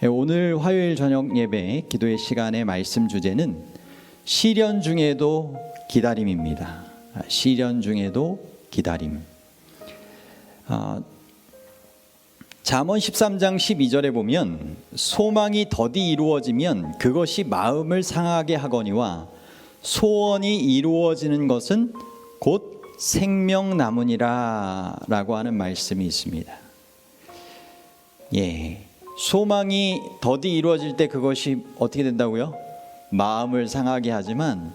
오늘 화요일 저녁 예배 기도의 시간의 말씀 주제는 시련 중에도 기다림입니다. 시련 중에도 기다림. 잠언 13장 12절에 보면 소망이 더디 이루어지면 그것이 마음을 상하게 하거니와 소원이 이루어지는 것은 곧 생명나무니라 라고 하는 말씀이 있습니다. 소망이 더디 이루어질 때 그것이 어떻게 된다고요? 마음을 상하게 하지만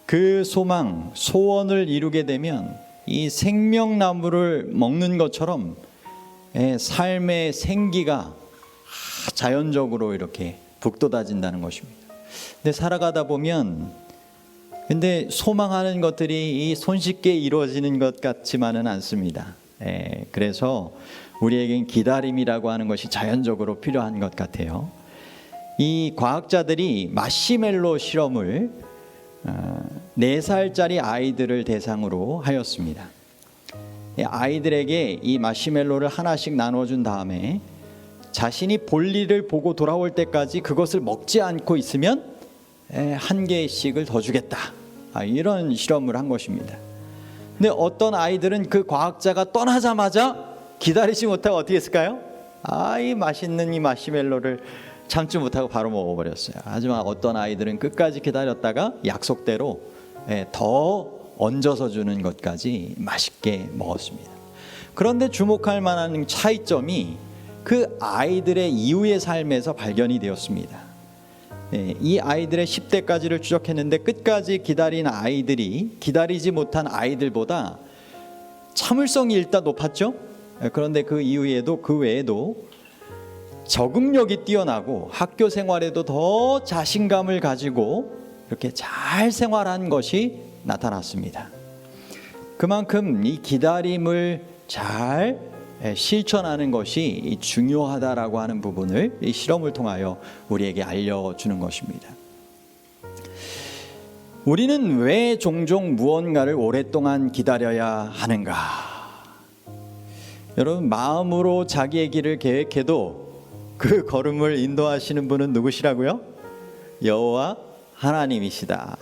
그 소망, 소원을 이루게 되면 이 생명나무를 먹는 것처럼 삶의 생기가 자연적으로 이렇게 북돋아진다는 것입니다. 근데 살아가다 보면 소망하는 것들이 이 손쉽게 이루어지는 것 같지만은 않습니다. 그래서 우리에겐 기다림이라고 하는 것이 자연적으로 필요한 것 같아요. 이 과학자들이 마시멜로 실험을 4살짜리 아이들을 대상으로 하였습니다. 아이들에게 이 마시멜로를 하나씩 나눠준 다음에 자신이 볼일을 보고 돌아올 때까지 그것을 먹지 않고 있으면 한 개씩을 더 주겠다, 이런 실험을 한 것입니다. 근데 어떤 아이들은 그 과학자가 떠나자마자 기다리지 못하고 어떻게 했을까요? 이 맛있는 이 마시멜로를 참지 못하고 바로 먹어버렸어요. 하지만 어떤 아이들은 끝까지 기다렸다가 약속대로 더 얹어서 주는 것까지 맛있게 먹었습니다. 그런데 주목할 만한 차이점이 그 아이들의 이후의 삶에서 발견이 되었습니다. 이 아이들의 10대까지를 추적했는데 끝까지 기다린 아이들이 기다리지 못한 아이들보다 참을성이 일단 높았죠. 그런데 그 이후에도 그 외에도 적응력이 뛰어나고 학교 생활에도 더 자신감을 가지고 이렇게 잘 생활한 것이 나타났습니다. 그만큼 이 기다림을 잘 실천하는 것이 중요하다라고 하는 부분을 이 실험을 통하여 우리에게 알려주는 것입니다. 우리는 왜 종종 무언가를 오랫동안 기다려야 하는가? 여러분, 마음으로 자기의 길을 계획해도 그 걸음을 인도하시는 분은 누구시라고요? 여호와 하나님이시다.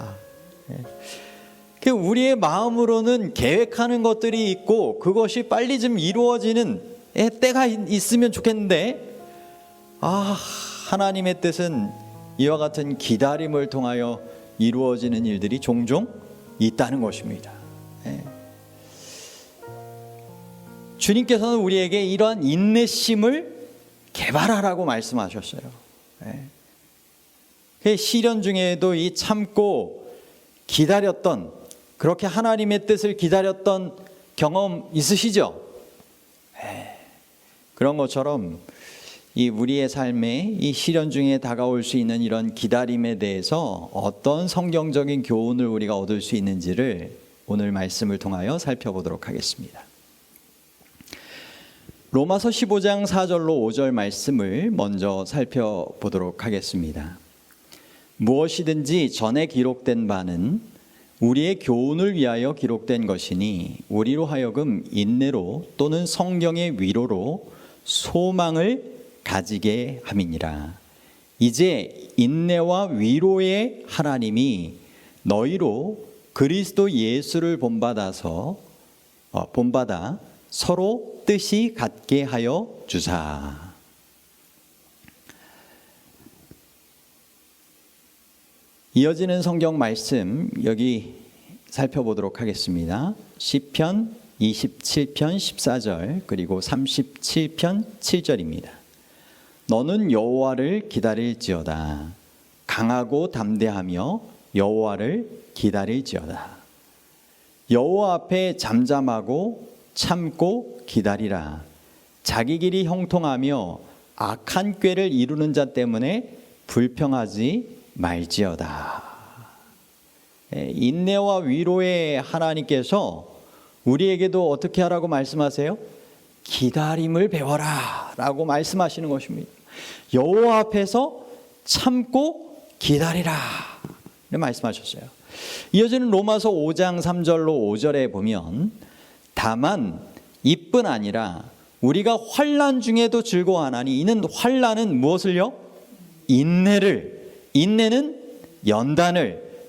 우리의 마음으로는 계획하는 것들이 있고 그것이 빨리 좀 이루어지는 때가 있으면 좋겠는데 하나님의 뜻은 이와 같은 기다림을 통하여 이루어지는 일들이 종종 있다는 것입니다. 주님께서는 우리에게 이러한 인내심을 개발하라고 말씀하셨어요. 시련 중에도 이 참고 기다렸던, 그렇게 하나님의 뜻을 기다렸던 경험 있으시죠? 그런 것처럼 이 우리의 삶에 이 시련 중에 다가올 수 있는 이런 기다림에 대해서 어떤 성경적인 교훈을 우리가 얻을 수 있는지를 오늘 말씀을 통하여 살펴보도록 하겠습니다. 로마서 15장 4절로 5절 말씀을 먼저 살펴보도록 하겠습니다. 무엇이든지 전에 기록된 바는 우리의 교훈을 위하여 기록된 것이니 우리로 하여금 인내로 또는 성경의 위로로 소망을 가지게 함이니라. 이제 인내와 위로의 하나님이 너희로 그리스도 예수를 본받아 서로 뜻이 같게 하여 주사. 이어지는 성경 말씀 여기 살펴보도록 하겠습니다. 시편 27편 14절 그리고 37편 7절입니다. 너는 여호와를 기다릴지어다. 강하고 담대하며 여호와를 기다릴지어다. 여호와 앞에 잠잠하고 참고 기다리라. 자기 길이 형통하며 악한 꾀를 이루는 자 때문에 불평하지 말지어다. 인내와 위로의 하나님께서 우리에게도 어떻게 하라고 말씀하세요? 기다림을 배워라 라고 말씀하시는 것입니다. 여호와 앞에서 참고 기다리라 말씀하셨어요. 이어지는 로마서 5장 3절로 5절에 보면 다만 이뿐 아니라 우리가 환난 중에도 즐거워하나니 이는 환난은 무엇을요? 인내는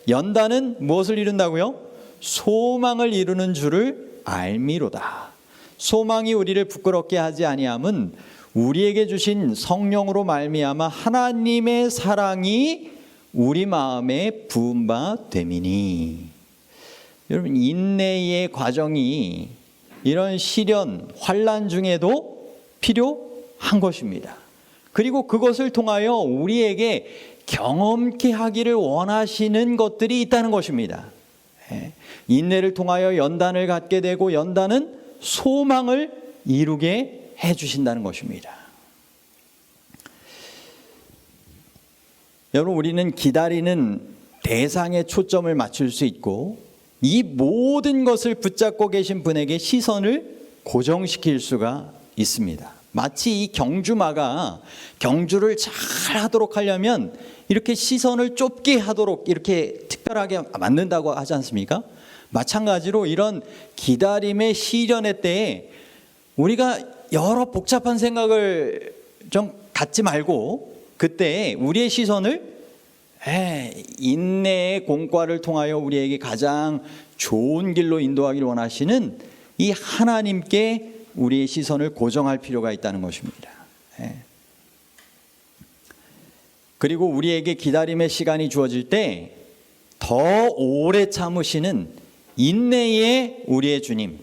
연단은 무엇을 이룬다고요? 소망을 이루는 줄을 알미로다. 소망이 우리를 부끄럽게 하지 아니함은 우리에게 주신 성령으로 말미암아 하나님의 사랑이 우리 마음에 부은 바 됨이니. 여러분, 인내의 과정이 이런 시련, 환난 중에도 필요한 것입니다. 그리고 그것을 통하여 우리에게 경험케 하기를 원하시는 것들이 있다는 것입니다. 인내를 통하여 연단을 갖게 되고, 연단은 소망을 이루게 해주신다는 것입니다. 여러분, 우리는 기다리는 대상에 초점을 맞출 수 있고, 이 모든 것을 붙잡고 계신 분에게 시선을 고정시킬 수가 있습니다. 마치 이 경주마가 경주를 잘 하도록 하려면 이렇게 시선을 좁게 하도록 이렇게 특별하게 만든다고 하지 않습니까? 마찬가지로 이런 기다림의 시련의 때에 우리가 여러 복잡한 생각을 좀 갖지 말고, 그때 우리의 시선을 인내의 공과를 통하여 우리에게 가장 좋은 길로 인도하기를 원하시는 이 하나님께 우리의 시선을 고정할 필요가 있다는 것입니다. 그리고 우리에게 기다림의 시간이 주어질 때 더 오래 참으시는 인내의 우리의 주님,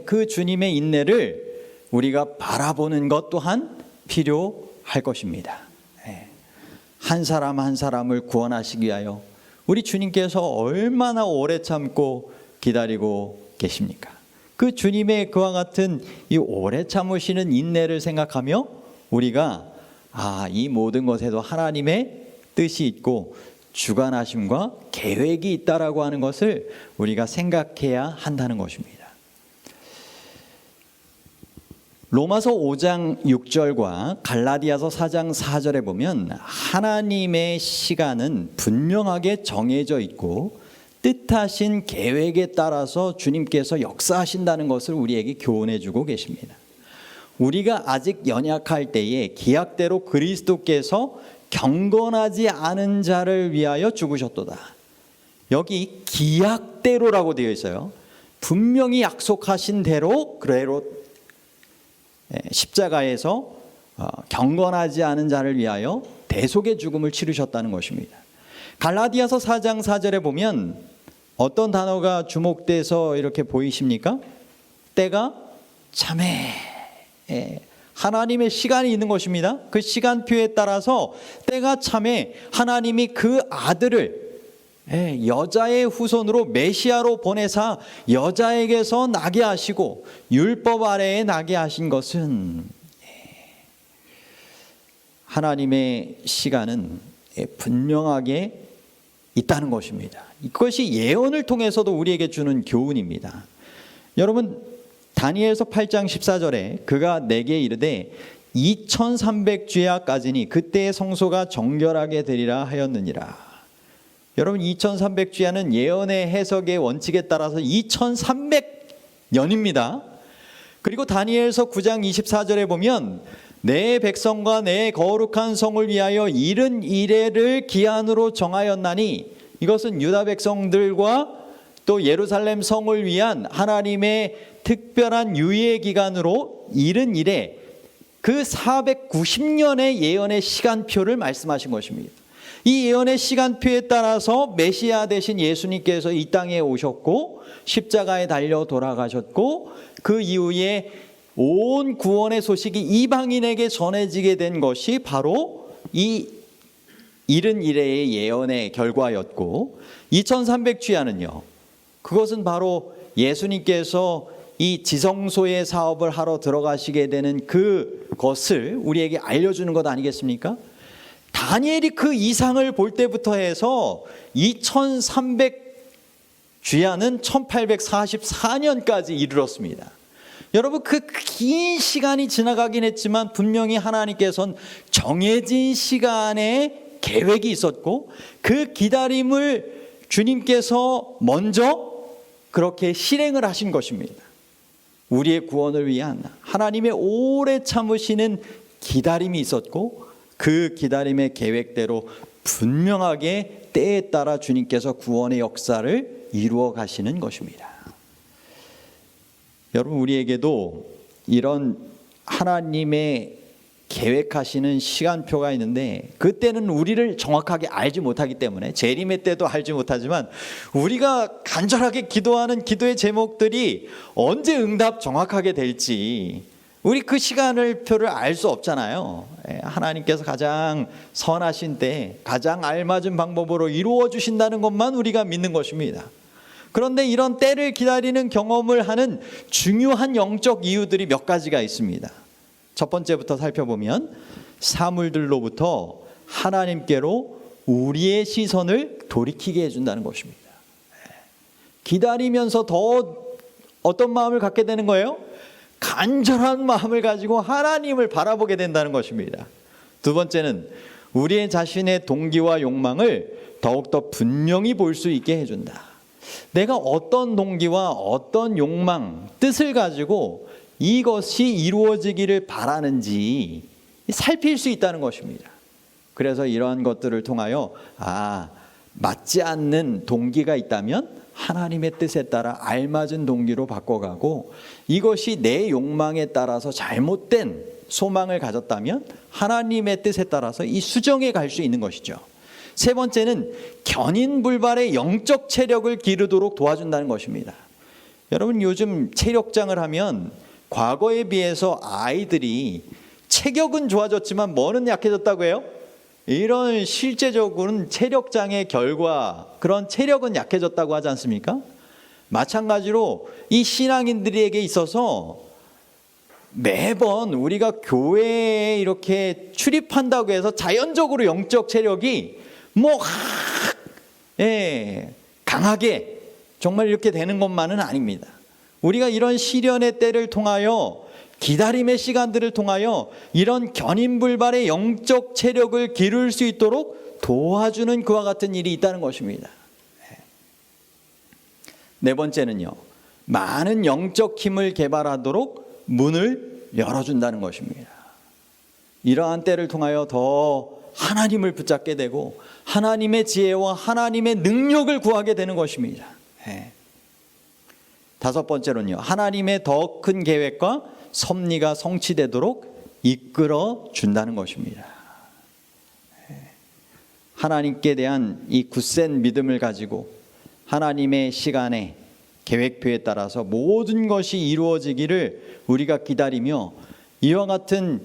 그 주님의 인내를 우리가 바라보는 것 또한 필요할 것입니다. 한 사람 한 사람을 구원하시기 위하여 우리 주님께서 얼마나 오래 참고 기다리고 계십니까? 그 주님의 그와 같은 이 오래 참으시는 인내를 생각하며 우리가 이 모든 것에도 하나님의 뜻이 있고 주관하심과 계획이 있다라고 하는 것을 우리가 생각해야 한다는 것입니다. 로마서 5장 6절과 갈라디아서 4장 4절에 보면 하나님의 시간은 분명하게 정해져 있고 뜻하신 계획에 따라서 주님께서 역사하신다는 것을 우리에게 교훈해 주고 계십니다. 우리가 아직 연약할 때에 기약대로 그리스도께서 경건하지 않은 자를 위하여 죽으셨도다. 여기 기약대로라고 되어 있어요. 분명히 약속하신 대로 그대로 십자가에서 경건하지 않은 자를 위하여 대속의 죽음을 치르셨다는 것입니다. 갈라디아서 4장 4절에 보면 어떤 단어가 주목돼서 이렇게 보이십니까? 때가 참에, 하나님의 시간이 있는 것입니다. 그 시간표에 따라서 때가 참에 하나님이 그 아들을 여자의 후손으로 메시아로 보내사 여자에게서 나게 하시고 율법 아래에 나게 하신 것은 하나님의 시간은 분명하게 있다는 것입니다. 이것이 예언을 통해서도 우리에게 주는 교훈입니다. 여러분, 다니엘서 8장 14절에 그가 내게 이르되 2300주야까지니 그때의 성소가 정결하게 되리라 하였느니라. 여러분, 2300주야는 예언의 해석의 원칙에 따라서 2300년입니다. 그리고 다니엘서 9장 24절에 보면 내 백성과 내 거룩한 성을 위하여 70일을 기한으로 정하였나니, 이것은 유다 백성들과 또 예루살렘 성을 위한 하나님의 특별한 유예 기간으로 70일에 그 490년의 예언의 시간표를 말씀하신 것입니다. 이 예언의 시간표에 따라서 메시아 되신 예수님께서 이 땅에 오셨고 십자가에 달려 돌아가셨고, 그 이후에 온 구원의 소식이 이방인에게 전해지게 된 것이 바로 이 70일의 예언의 결과였고, 2300주야는요, 그것은 바로 예수님께서 이 지성소의 사업을 하러 들어가시게 되는 그것을 우리에게 알려주는 것 아니겠습니까? 다니엘이 그 이상을 볼 때부터 해서 2300주야는 1844년까지 이르렀습니다. 여러분, 그 긴 시간이 지나가긴 했지만 분명히 하나님께서는 정해진 시간에 계획이 있었고, 그 기다림을 주님께서 먼저 그렇게 실행을 하신 것입니다. 우리의 구원을 위한 하나님의 오래 참으시는 기다림이 있었고, 그 기다림의 계획대로 분명하게 때에 따라 주님께서 구원의 역사를 이루어 가시는 것입니다. 여러분, 우리에게도 이런 하나님의 계획하시는 시간표가 있는데, 그때는 우리를 정확하게 알지 못하기 때문에, 재림의 때도 알지 못하지만 우리가 간절하게 기도하는 기도의 제목들이 언제 응답 정확하게 될지 우리 그 시간을 표를 알 수 없잖아요. 하나님께서 가장 선하신 때 가장 알맞은 방법으로 이루어 주신다는 것만 우리가 믿는 것입니다. 그런데 이런 때를 기다리는 경험을 하는 중요한 영적 이유들이 몇 가지가 있습니다. 첫 번째부터 살펴보면 사물들로부터 하나님께로 우리의 시선을 돌이키게 해준다는 것입니다. 기다리면서 더 어떤 마음을 갖게 되는 거예요? 간절한 마음을 가지고 하나님을 바라보게 된다는 것입니다. 두 번째는 우리의 자신의 동기와 욕망을 더욱더 분명히 볼 수 있게 해준다. 내가 어떤 동기와 어떤 욕망, 뜻을 가지고 이것이 이루어지기를 바라는지 살필 수 있다는 것입니다. 그래서 이러한 것들을 통하여 맞지 않는 동기가 있다면 하나님의 뜻에 따라 알맞은 동기로 바꿔가고, 이것이 내 욕망에 따라서 잘못된 소망을 가졌다면 하나님의 뜻에 따라서 이 수정해 갈 수 있는 것이죠. 세 번째는 견인불발의 영적 체력을 기르도록 도와준다는 것입니다. 여러분, 요즘 체력장을 하면 과거에 비해서 아이들이 체격은 좋아졌지만 뭐는 약해졌다고 해요? 이런 실제적으로는 체력장의 결과, 그런 체력은 약해졌다고 하지 않습니까? 마찬가지로 이 신앙인들에게 있어서 매번 우리가 교회에 이렇게 출입한다고 해서 자연적으로 영적 체력이 강하게 정말 이렇게 되는 것만은 아닙니다. 우리가 이런 시련의 때를 통하여, 기다림의 시간들을 통하여 이런 견인불발의 영적 체력을 기를 수 있도록 도와주는 그와 같은 일이 있다는 것입니다. 네 번째는요, 많은 영적 힘을 개발하도록 문을 열어준다는 것입니다. 이러한 때를 통하여 더 하나님을 붙잡게 되고 하나님의 지혜와 하나님의 능력을 구하게 되는 것입니다. 다섯 번째로는요, 하나님의 더 큰 계획과 섭리가 성취되도록 이끌어 준다는 것입니다. 하나님께 대한 이 굳센 믿음을 가지고 하나님의 시간에, 계획표에 따라서 모든 것이 이루어지기를 우리가 기다리며, 이와 같은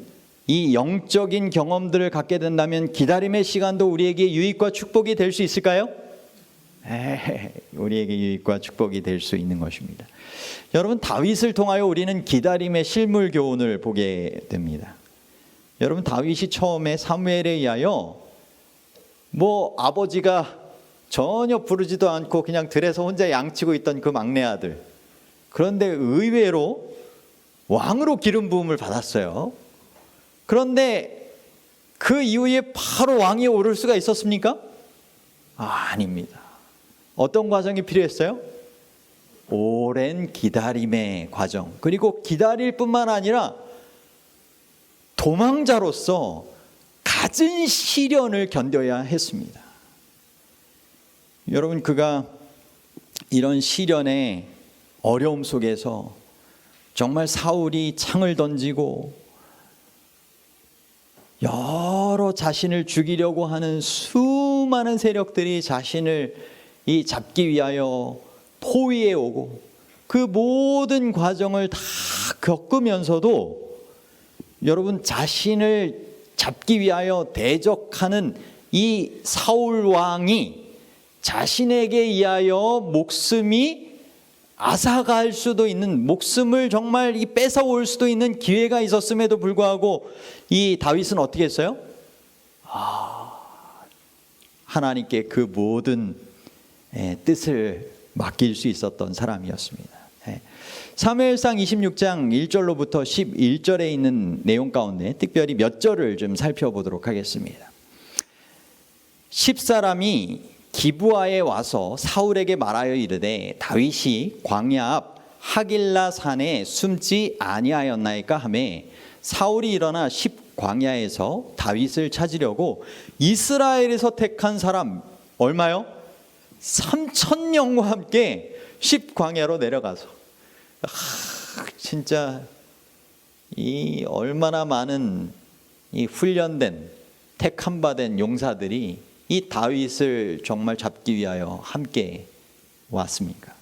이 영적인 경험들을 갖게 된다면 기다림의 시간도 우리에게 유익과 축복이 될 수 있을까요? 우리에게 유익과 축복이 될 수 있는 것입니다. 여러분, 다윗을 통하여 우리는 기다림의 실물 교훈을 보게 됩니다. 여러분, 다윗이 처음에 사무엘에 의하여 아버지가 전혀 부르지도 않고 그냥 들에서 혼자 양치고 있던 그 막내 아들, 그런데 의외로 왕으로 기름 부음을 받았어요. 그런데 그 이후에 바로 왕위에 오를 수가 있었습니까? 아닙니다. 어떤 과정이 필요했어요? 오랜 기다림의 과정, 그리고 기다릴 뿐만 아니라 도망자로서 갖은 시련을 견뎌야 했습니다. 여러분, 그가 이런 시련의 어려움 속에서 정말 사울이 창을 던지고 여러 자신을 죽이려고 하는 수많은 세력들이 자신을 잡기 위하여 포위해 오고, 그 모든 과정을 다 겪으면서도 여러분, 자신을 잡기 위하여 대적하는 이 사울 왕이 자신에게 의하여 목숨이 앗아갈 수도 있는, 목숨을 정말 뺏어올 수도 있는 기회가 있었음에도 불구하고 이 다윗은 어떻게 했어요? 하나님께 그 모든 뜻을 맡길 수 있었던 사람이었습니다. 사무엘상 26장 1절로부터 11절에 있는 내용 가운데 특별히 몇 절을 좀 살펴보도록 하겠습니다. 10사람이 기브아에 와서 사울에게 말하여 이르되 다윗이 광야 앞 하길라 산에 숨지 아니하였나이까 하매 사울이 일어나 광야에서 다윗을 찾으려고 이스라엘에서 택한 사람 얼마요? 3,000명과 함께 10광야로 내려가서 진짜 이 얼마나 많은 이 훈련된 택함 받은 용사들이 이 다윗을 정말 잡기 위하여 함께 왔습니까?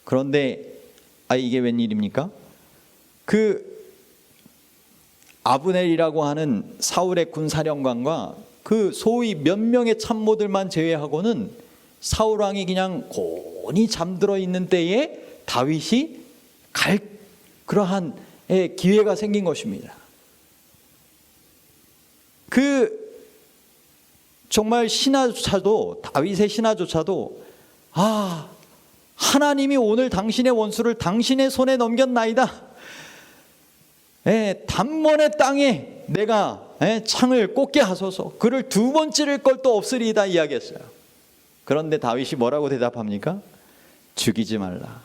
그런데 이게 웬일입니까? 그 아브넬이라고 하는 사울의 군사령관과 그 소위 몇 명의 참모들만 제외하고는 사울 왕이 그냥 곤히 잠들어 있는 때에 다윗이 갈 그러한 기회가 생긴 것입니다. 그 정말 신하조차도, 다윗의 신하조차도 하나님이 오늘 당신의 원수를 당신의 손에 넘겼나이다. 단번에 땅에 내가 창을 꽂게 하소서. 그를 두 번 찌를 것도 없으리이다 이야기했어요. 그런데 다윗이 뭐라고 대답합니까? 죽이지 말라.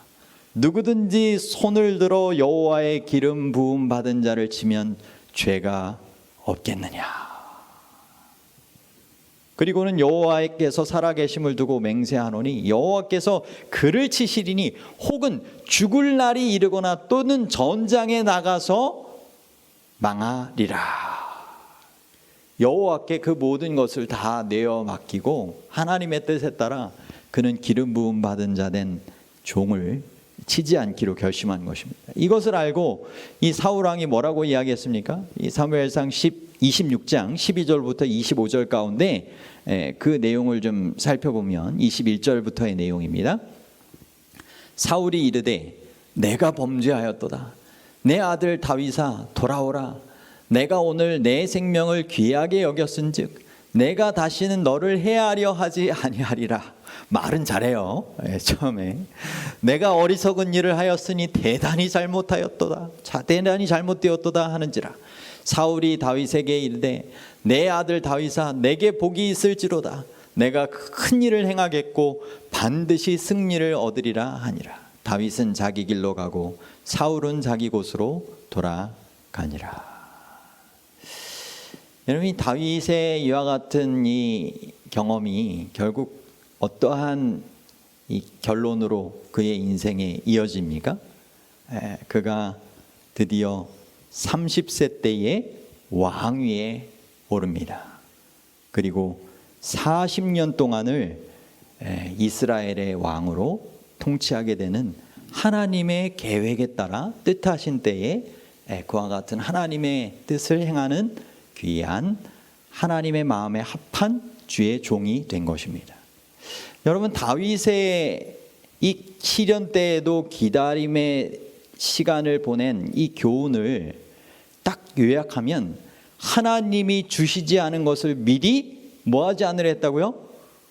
누구든지 손을 들어 여호와의 기름 부음 받은 자를 치면 죄가 없겠느냐. 그리고는 여호와께서 살아계심을 두고 맹세하노니 여호와께서 그를 치시리니 혹은 죽을 날이 이르거나 또는 전장에 나가서 망하리라. 여호와께 그 모든 것을 다 내어 맡기고 하나님의 뜻에 따라 그는 기름 부음 받은 자 된 종을 치지 않기로 결심한 것입니다. 이것을 알고 이 사울 왕이 뭐라고 이야기했습니까? 이 사무엘상 26장 12절부터 25절 가운데 그 내용을 좀 살펴보면 21절부터의 내용입니다. 사울이 이르되 내가 범죄하였도다. 내 아들 다윗아 돌아오라. 내가 오늘 내 생명을 귀하게 여겼은즉 내가 다시는 너를 해하려 하지 아니하리라. 말은 잘해요. 처음에 내가 어리석은 일을 하였으니 대단히 잘못하였도다. 대단히 잘못되었도다 하는지라. 사울이 다윗에게 이르되 내 아들 다윗아 내게 복이 있을지로다. 내가 큰 일을 행하겠고 반드시 승리를 얻으리라 하니라. 다윗은 자기 길로 가고 사울은 자기 곳으로 돌아가니라. 여러분, 다윗의 이와 같은 이 경험이 결국 어떠한 이 결론으로 그의 인생에 이어집니까? 그가 드디어 30세 때에 왕위에 오릅니다. 그리고 40년 동안을 이스라엘의 왕으로 통치하게 되는 하나님의 계획에 따라 뜻하신 때에 그와 같은 하나님의 뜻을 행하는 귀한 하나님의 마음에 합한 주의 종이 된 것입니다. 여러분, 다윗의 이 시련 때에도 기다림의 시간을 보낸 이 교훈을 딱 요약하면 하나님이 주시지 않은 것을 미리 뭐하지 않으려 했다고요?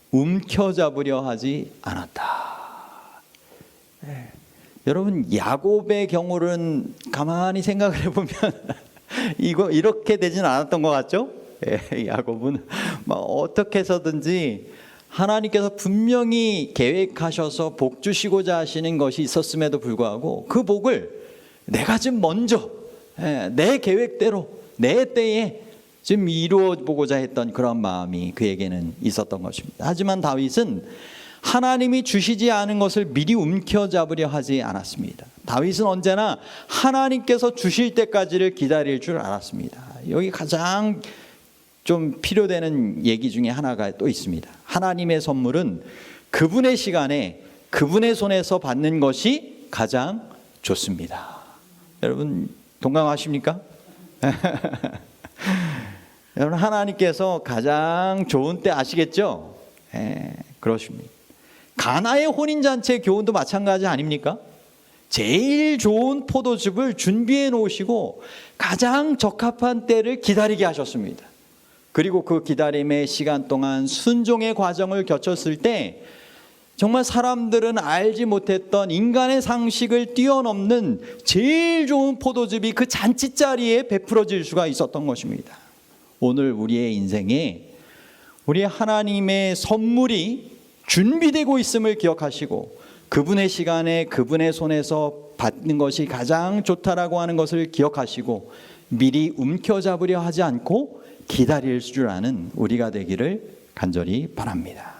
움켜잡으려 하지 않았다. 여러분, 야곱의 경우는 가만히 생각을 해보면 이거 이렇게 되진 않았던 것 같죠? 야곱은 어떻게 해서든지 하나님께서 분명히 계획하셔서 복 주시고자 하시는 것이 있었음에도 불구하고 그 복을 내가 좀 먼저 내 계획대로 내 때에 좀 이루어 보고자 했던 그런 마음이 그에게는 있었던 것입니다. 하지만 다윗은 하나님이 주시지 않은 것을 미리 움켜잡으려 하지 않았습니다. 다윗은 언제나 하나님께서 주실 때까지를 기다릴 줄 알았습니다. 여기 가장 좀 필요되는 얘기 중에 하나가 또 있습니다. 하나님의 선물은 그분의 시간에 그분의 손에서 받는 것이 가장 좋습니다. 여러분 동감하십니까? 여러분, 하나님께서 가장 좋은 때 아시겠죠? 그렇습니다. 가나의 혼인잔치 교훈도 마찬가지 아닙니까? 제일 좋은 포도즙을 준비해 놓으시고 가장 적합한 때를 기다리게 하셨습니다. 그리고 그 기다림의 시간 동안 순종의 과정을 거쳤을 때 정말 사람들은 알지 못했던 인간의 상식을 뛰어넘는 제일 좋은 포도즙이 그 잔치자리에 베풀어질 수가 있었던 것입니다. 오늘 우리의 인생에 우리 하나님의 선물이 준비되고 있음을 기억하시고 그분의 시간에 그분의 손에서 받는 것이 가장 좋다라고 하는 것을 기억하시고 미리 움켜잡으려 하지 않고 기다릴 줄 아는 우리가 되기를 간절히 바랍니다.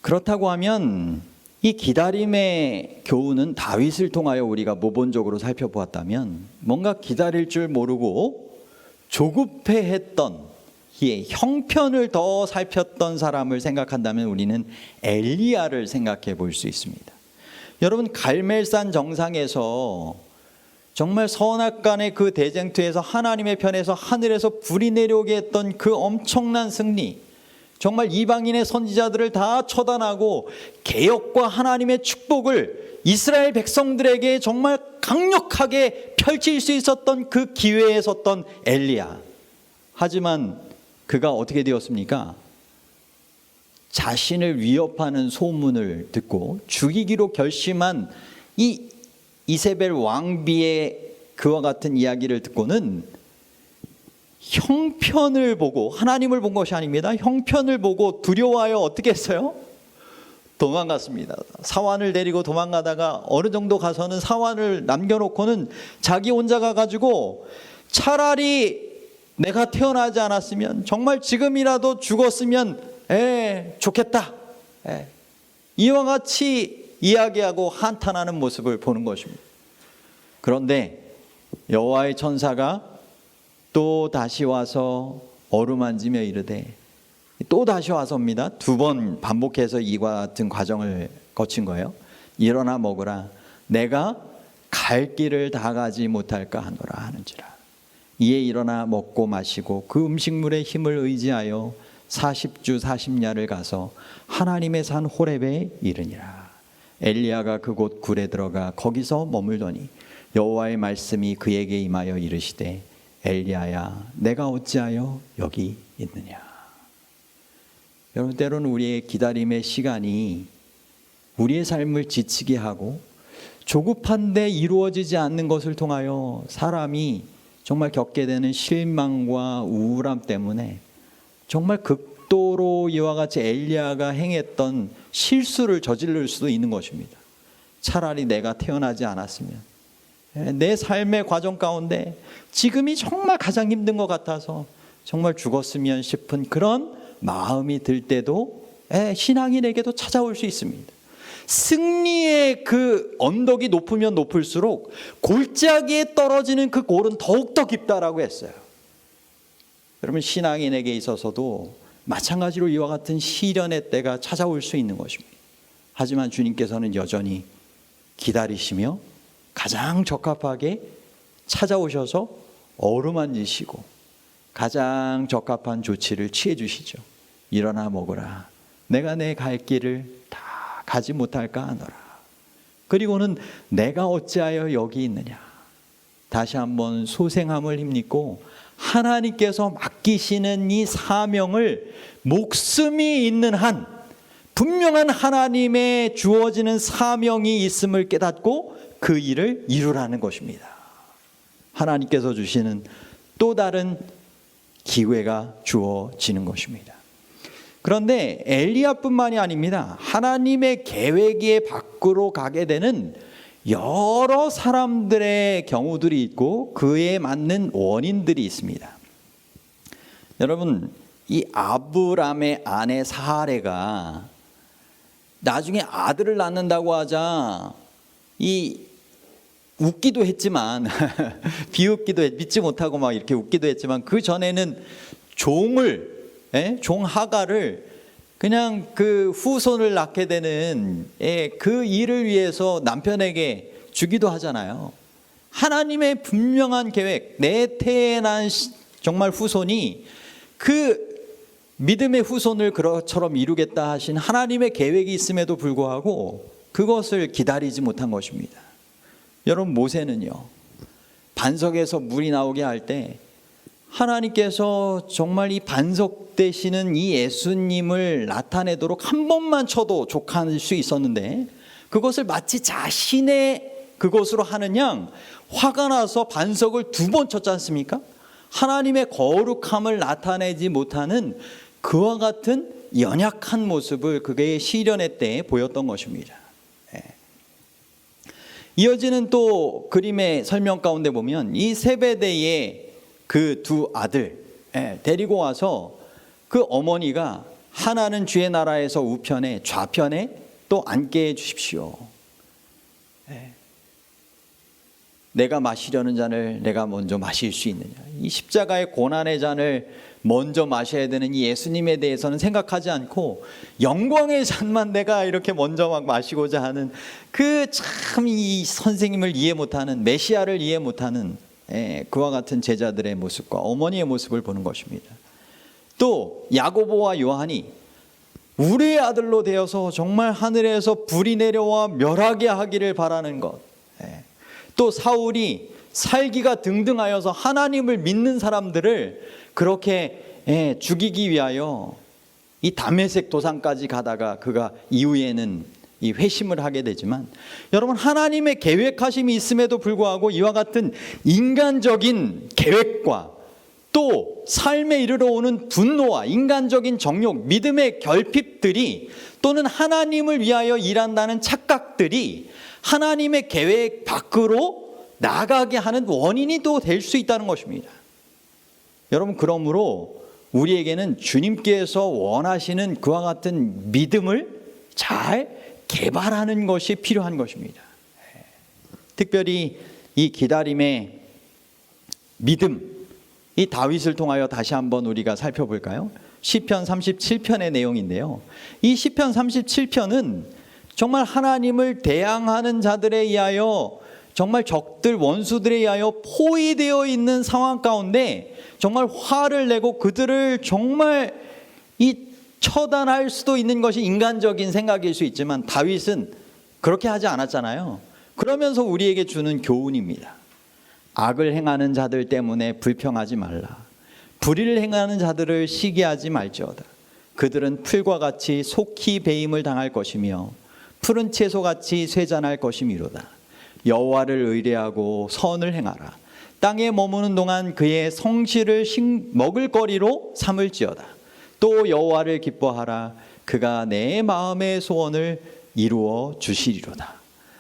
그렇다고 하면 이 기다림의 교훈은 다윗을 통하여 우리가 모본적으로 살펴보았다면, 뭔가 기다릴 줄 모르고 조급해했던 이 형편을 더 살폈던 사람을 생각한다면 우리는 엘리야를 생각해 볼 수 있습니다. 여러분, 갈멜산 정상에서 정말 선악간의 그 대쟁투에서 하나님의 편에서 하늘에서 불이 내려오게 했던 그 엄청난 승리, 정말 이방인의 선지자들을 다 처단하고 개혁과 하나님의 축복을 이스라엘 백성들에게 정말 강력하게 펼칠 수 있었던 그 기회에 섰던 엘리야. 하지만 그가 어떻게 되었습니까? 자신을 위협하는 소문을 듣고 죽이기로 결심한 이 이세벨 왕비의 그와 같은 이야기를 듣고는 형편을 보고, 하나님을 본 것이 아닙니다. 형편을 보고 두려워하여 어떻게 했어요? 도망갔습니다. 사환을 데리고 도망가다가 어느 정도 가서는 사환을 남겨놓고는 자기 혼자 가가지고 차라리 내가 태어나지 않았으면, 정말 지금이라도 죽었으면 좋겠다, 이와 같이 이야기하고 한탄하는 모습을 보는 것입니다. 그런데 여호와의 천사가 또 다시 와서 어루만지며 이르되, 또 다시 와서입니다. 2번 반복해서 이와 같은 과정을 거친 거예요. 일어나 먹으라, 내가 갈 길을 다 가지 못할까 하노라 하는지라. 이에 일어나 먹고 마시고 그 음식물의 힘을 의지하여 40주 40야를 가서 하나님의 산 호렙에 이르니라. 엘리야가 그곳 굴에 들어가 거기서 머물더니 여호와의 말씀이 그에게 임하여 이르시되, 엘리야야, 내가 어찌하여 여기 있느냐. 여러분, 때로는 우리의 기다림의 시간이 우리의 삶을 지치게 하고 조급한데 이루어지지 않는 것을 통하여 사람이 정말 겪게 되는 실망과 우울함 때문에 정말 극도로 이와 같이 엘리야가 행했던 실수를 저지를 수도 있는 것입니다. 차라리 내가 태어나지 않았으면, 내 삶의 과정 가운데 지금이 정말 가장 힘든 것 같아서 정말 죽었으면 싶은 그런 마음이 들 때도 신앙인에게도 찾아올 수 있습니다. 승리의 그 언덕이 높으면 높을수록 골짜기에 떨어지는 그 골은 더욱더 깊다라고 했어요. 여러분, 신앙인에게 있어서도 마찬가지로 이와 같은 시련의 때가 찾아올 수 있는 것입니다. 하지만 주님께서는 여전히 기다리시며 가장 적합하게 찾아오셔서 어루만지시고 가장 적합한 조치를 취해 주시죠. 일어나 먹으라, 내가 내 갈 길을 다 가지 못할까 하노라. 그리고는 내가 어찌하여 여기 있느냐. 다시 한번 소생함을 힘입고 하나님께서 맡기시는 이 사명을 목숨이 있는 한, 분명한 하나님의 주어지는 사명이 있음을 깨닫고 그 일을 이루라는 것입니다. 하나님께서 주시는 또 다른 기회가 주어지는 것입니다. 그런데 엘리야뿐만이 아닙니다. 하나님의 계획의 밖으로 가게 되는 여러 사람들의 경우들이 있고 그에 맞는 원인들이 있습니다. 여러분, 이 아브람의 아내 사레가 나중에 아들을 낳는다고 하자 웃기도 했지만 비웃기도 믿지 못하고 막 이렇게 웃기도 했지만, 그 전에는 종 하가를 그냥 그 후손을 낳게 되는 그 일을 위해서 남편에게 주기도 하잖아요. 하나님의 분명한 계획, 내 태에 난 정말 후손이 그 믿음의 후손을 그처럼 이루겠다 하신 하나님의 계획이 있음에도 불구하고 그것을 기다리지 못한 것입니다. 여러분, 모세는요, 반석에서 물이 나오게 할 때 하나님께서 정말 이 반석 되시는 이 예수님을 나타내도록 한 번만 쳐도 족할 수 있었는데, 그것을 마치 자신의 그것으로 하는 양 화가 나서 반석을 2번 쳤지 않습니까? 하나님의 거룩함을 나타내지 못하는 그와 같은 연약한 모습을 그의 시련의 때에 보였던 것입니다. 이어지는 또 그림의 설명 가운데 보면 이 세베대의 그 두 아들 데리고 와서 그 어머니가 하나는 주의 나라에서 우편에 좌편에 또 앉게 해 주십시오. 내가 마시려는 잔을 내가 먼저 마실 수 있느냐. 이 십자가의 고난의 잔을 먼저 마셔야 되는 이 예수님에 대해서는 생각하지 않고 영광의 잔만 내가 이렇게 먼저 막 마시고자 하는 그 참 이 선생님을 이해 못하는, 메시아를 이해 못하는 그와 같은 제자들의 모습과 어머니의 모습을 보는 것입니다. 또 야고보와 요한이 우리의 아들로 되어서 정말 하늘에서 불이 내려와 멸하게 하기를 바라는 것, 또 사울이 살기가 등등하여서 하나님을 믿는 사람들을 그렇게 죽이기 위하여 이 다메섹 도상까지 가다가 그가 이후에는 이 회심을 하게 되지만, 여러분 하나님의 계획하심이 있음에도 불구하고 이와 같은 인간적인 계획과 또 삶에 이르러 오는 분노와 인간적인 정욕, 믿음의 결핍들이 또는 하나님을 위하여 일한다는 착각들이 하나님의 계획 밖으로 나가게 하는 원인이 또 될 수 있다는 것입니다. 여러분, 그러므로 우리에게는 주님께서 원하시는 그와 같은 믿음을 잘 개발하는 것이 필요한 것입니다. 특별히 이 기다림의 믿음, 이 다윗을 통하여 다시 한번 우리가 살펴볼까요? 시편 37편의 내용인데요, 이 시편 37편은 정말 하나님을 대항하는 자들에 의하여, 정말 적들 원수들에 의하여 포위되어 있는 상황 가운데 정말 화를 내고 그들을 정말 처단할 수도 있는 것이 인간적인 생각일 수 있지만 다윗은 그렇게 하지 않았잖아요. 그러면서 우리에게 주는 교훈입니다. 악을 행하는 자들 때문에 불평하지 말라. 불의를 행하는 자들을 시기하지 말지어다. 그들은 풀과 같이 속히 배임을 당할 것이며 푸른 채소같이 쇠잔할 것이미로다. 여호와를 의뢰하고 선을 행하라. 땅에 머무는 동안 그의 성실을 먹을거리로 삼을지어다. 또 여호와를 기뻐하라. 그가 내 마음의 소원을 이루어 주시리로다.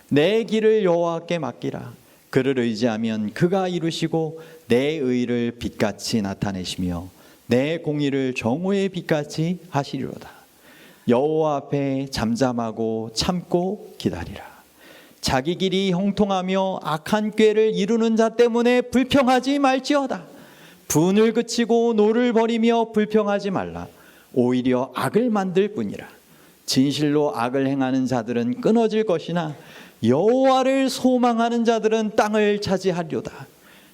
내 길을 여호와께 맡기라. 그를 의지하면 그가 이루시고 내 의를 빛같이 나타내시며 내 공의를 정오의 빛같이 하시리로다. 여호와 앞에 잠잠하고 참고 기다리라. 자기 길이 형통하며 악한 꾀를 이루는 자 때문에 불평하지 말지어다. 분을 그치고 노를 버리며 불평하지 말라. 오히려 악을 만들 뿐이라. 진실로 악을 행하는 자들은 끊어질 것이나 여호와를 소망하는 자들은 땅을 차지하리로다.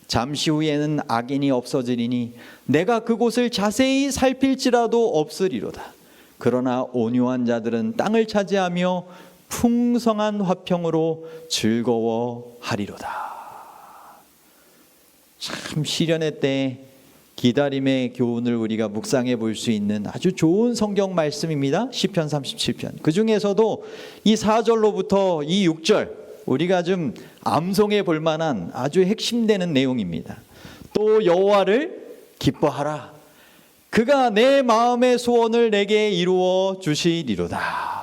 잠시 후에는 악인이 없어지리니 내가 그곳을 자세히 살필지라도 없으리로다. 그러나 온유한 자들은 땅을 차지하며 풍성한 화평으로 즐거워하리로다. 참 시련의 때 기다림의 교훈을 우리가 묵상해 볼 수 있는 아주 좋은 성경 말씀입니다. 시편 37편. 그 중에서도 이 4절로부터 이 6절 우리가 좀 암송해 볼 만한 아주 핵심되는 내용입니다. 또 여호와를 기뻐하라. 그가 내 마음의 소원을 내게 이루어 주시리로다.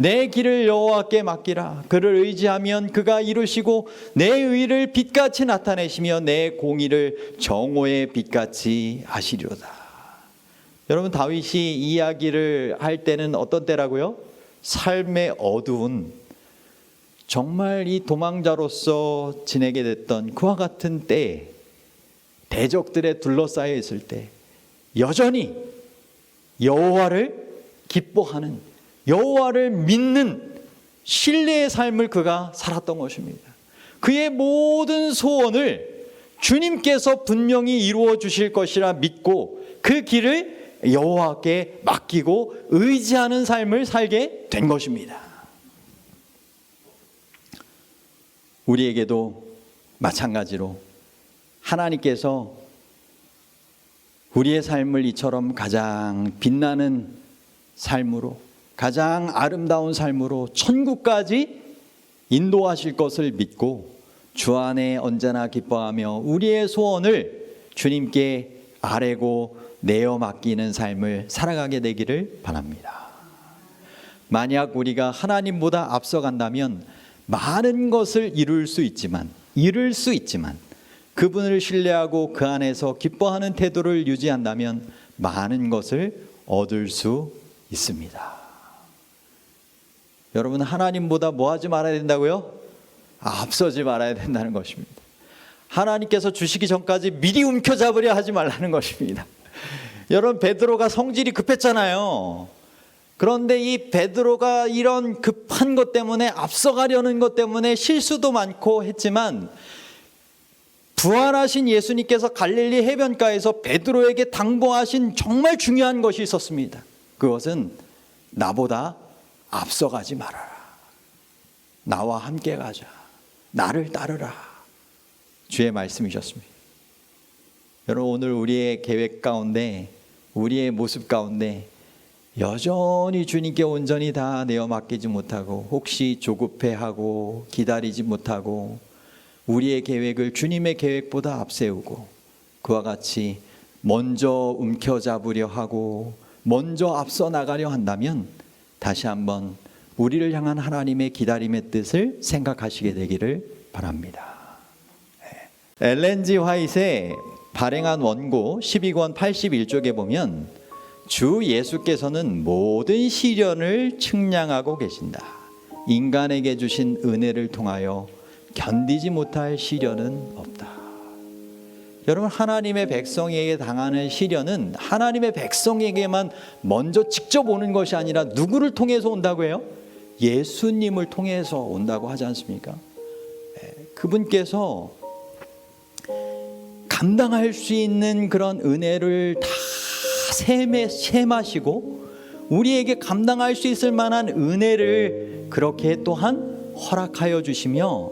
내 길을 여호와께 맡기라. 그를 의지하면 그가 이루시고 내 의를 빛같이 나타내시며 내 공의를 정오의 빛같이 하시리로다. 여러분, 다윗이 이야기를 할 때는 어떤 때라고요? 삶의 어두운, 정말 이 도망자로서 지내게 됐던 그와 같은 때에, 대적들에 둘러싸여 있을 때 여전히 여호와를 기뻐하는, 여호와를 믿는 신뢰의 삶을 그가 살았던 것입니다. 그의 모든 소원을 주님께서 분명히 이루어 주실 것이라 믿고 그 길을 여호와께 맡기고 의지하는 삶을 살게 된 것입니다. 우리에게도 마찬가지로 하나님께서 우리의 삶을 이처럼 가장 빛나는 삶으로, 가장 아름다운 삶으로 천국까지 인도하실 것을 믿고 주 안에 언제나 기뻐하며 우리의 소원을 주님께 아뢰고 내어 맡기는 삶을 살아가게 되기를 바랍니다. 만약 우리가 하나님보다 앞서간다면 많은 것을 잃을 수 있지만 그분을 신뢰하고 그 안에서 기뻐하는 태도를 유지한다면 많은 것을 얻을 수 있습니다. 여러분, 하나님보다 뭐 하지 말아야 된다고요? 앞서지 말아야 된다는 것입니다. 하나님께서 주시기 전까지 미리 움켜잡으려 하지 말라는 것입니다. 여러분, 베드로가 성질이 급했잖아요. 그런데 이 베드로가 이런 급한 것 때문에, 앞서가려는 것 때문에 실수도 많고 했지만, 부활하신 예수님께서 갈릴리 해변가에서 베드로에게 당부하신 정말 중요한 것이 있었습니다. 그것은 나보다 앞서가지 말아라. 나와 함께 가자. 나를 따르라. 주의 말씀이셨습니다. 여러분, 오늘 우리의 계획 가운데, 우리의 모습 가운데 여전히 주님께 온전히 다 내어 맡기지 못하고, 혹시 조급해하고 기다리지 못하고, 우리의 계획을 주님의 계획보다 앞세우고, 그와 같이 먼저 움켜잡으려 하고 먼저 앞서 나가려 한다면 다시 한번 우리를 향한 하나님의 기다림의 뜻을 생각하시게 되기를 바랍니다. 엘렌 G 화이트의 발행한 원고 12권 81쪽에 보면 주 예수께서는 모든 시련을 측량하고 계신다. 인간에게 주신 은혜를 통하여 견디지 못할 시련은 없다. 여러분, 하나님의 백성에게 당하는 시련은 하나님의 백성에게만 먼저 직접 오는 것이 아니라 누구를 통해서 온다고 해요? 예수님을 통해서 온다고 하지 않습니까? 그분께서 감당할 수 있는 그런 은혜를 다 세마시고 우리에게 감당할 수 있을 만한 은혜를 그렇게 또한 허락하여 주시며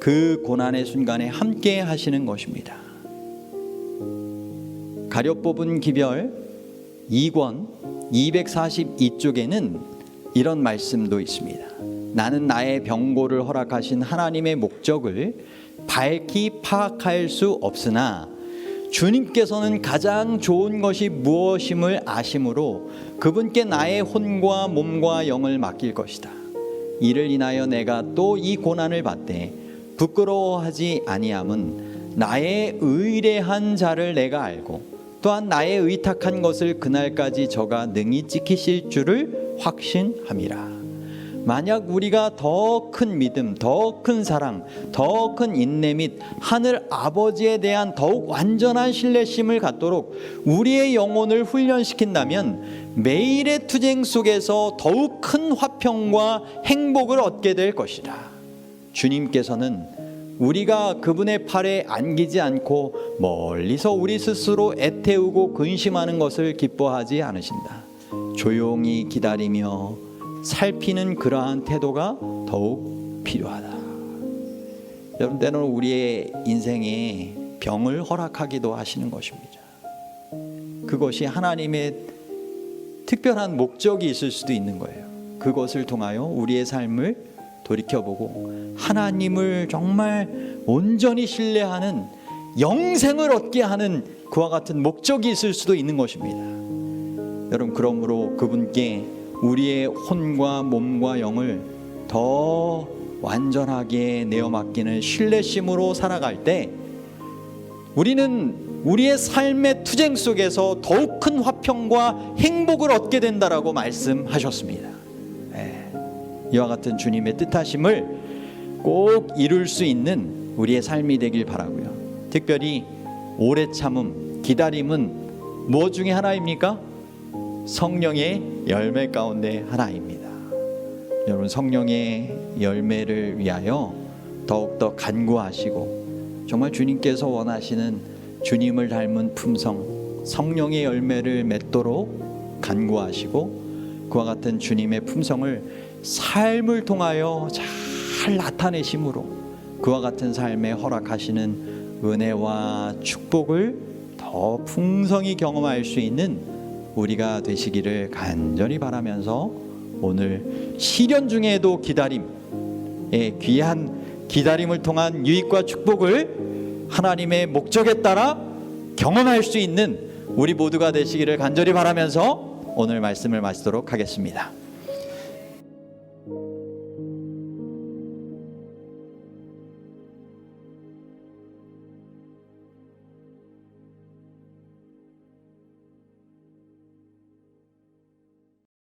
그 고난의 순간에 함께 하시는 것입니다. 가려 뽑은 기별 2권 242쪽에는 이런 말씀도 있습니다. 나는 나의 병고를 허락하신 하나님의 목적을 밝히 파악할 수 없으나 주님께서는 가장 좋은 것이 무엇임을 아심으로 그분께 나의 혼과 몸과 영을 맡길 것이다. 이를 인하여 내가 또 이 고난을 받되 부끄러워하지 아니함은 나의 의뢰한 자를 내가 알고 또한 나의 의탁한 것을 그날까지 저가 능히 지키실 줄을 확신함이라. 만약 우리가 더 큰 믿음, 더 큰 사랑, 더 큰 인내 및 하늘 아버지에 대한 더욱 완전한 신뢰심을 갖도록 우리의 영혼을 훈련시킨다면 매일의 투쟁 속에서 더욱 큰 화평과 행복을 얻게 될 것이다. 주님께서는 우리가 그분의 팔에 안기지 않고 멀리서 우리 스스로 애태우고 근심하는 것을 기뻐하지 않으신다. 조용히 기다리며 살피는 그러한 태도가 더욱 필요하다. 여러분, 때로는 우리의 인생에 병을 허락하기도 하시는 것입니다. 그것이 하나님의 특별한 목적이 있을 수도 있는 거예요. 그것을 통하여 우리의 삶을 돌이켜보고 하나님을 정말 온전히 신뢰하는 영생을 얻게 하는 그와 같은 목적이 있을 수도 있는 것입니다. 여러분, 그러므로 그분께 우리의 혼과 몸과 영을 더 완전하게 내어 맡기는 신뢰심으로 살아갈 때 우리는 우리의 삶의 투쟁 속에서 더욱 큰 화평과 행복을 얻게 된다라고 말씀하셨습니다. 이와 같은 주님의 뜻하심을 꼭 이룰 수 있는 우리의 삶이 되길 바라고요. 특별히 오래 참음, 기다림은 무엇 중에 하나입니까? 성령의 열매 가운데 하나입니다. 여러분, 성령의 열매를 위하여 더욱더 간구하시고 정말 주님께서 원하시는 주님을 닮은 품성, 성령의 열매를 맺도록 간구하시고 그와 같은 주님의 품성을 삶을 통하여 잘 나타내심으로 그와 같은 삶에 허락하시는 은혜와 축복을 더 풍성히 경험할 수 있는 우리가 되시기를 간절히 바라면서 오늘 시련 중에도 기다림의 귀한 기다림을 통한 유익과 축복을 하나님의 목적에 따라 경험할 수 있는 우리 모두가 되시기를 간절히 바라면서 오늘 말씀을 마치도록 하겠습니다.